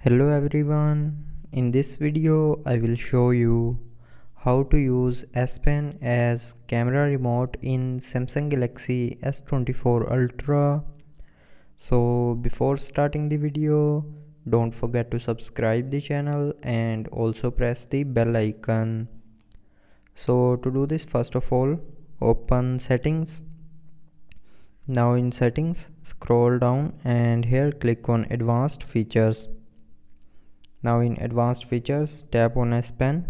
Hello everyone, in this video I will show you how to use S Pen as camera remote in Samsung Galaxy S24 Ultra. So before starting the video, don't forget to subscribe the channel and also press the bell icon. So to do this, first of all, open settings. Now in settings, scroll down and here click on advanced features. Now in advanced features, tap on S Pen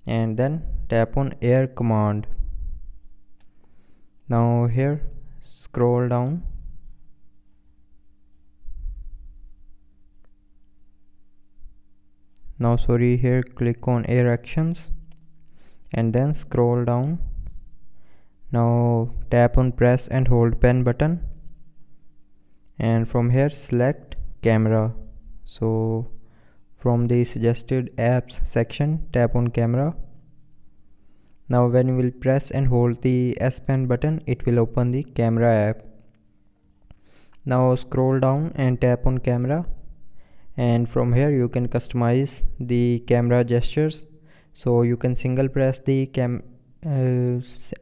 and then tap on air command. Now here scroll down. Here click on air actions and then scroll down. Now tap on press and hold pen button and from here select camera. So from the suggested apps section, tap on camera. Now when you will press and hold the S Pen button, it will open the camera app. Now scroll down and tap on camera, and from here you can customize the camera gestures. So you can single press the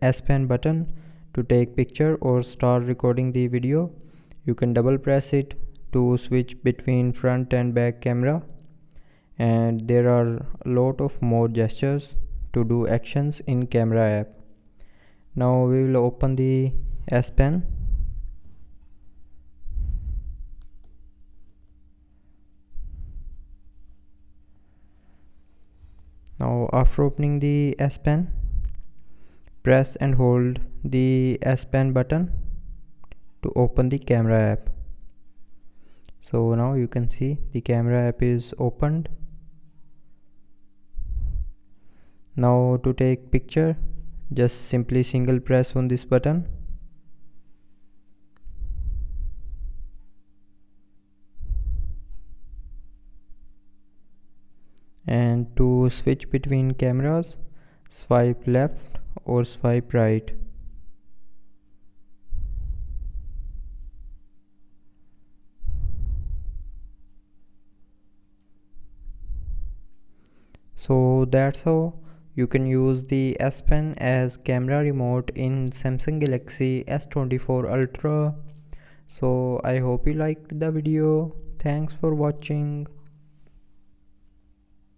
S Pen button to take picture or start recording the video. You can double press it to switch between front and back camera, and there are a lot of more gestures to do actions in camera app. Now we will open the S Pen. Now after opening the S Pen, press and hold the S Pen button to open the camera app. So now you can see the camera app is opened. Now to take picture, just simply single press on this button. And to switch between cameras, swipe left or swipe right. So that's how you can use the S Pen as camera remote in Samsung Galaxy S24 Ultra. So I hope you liked the video. Thanks for watching.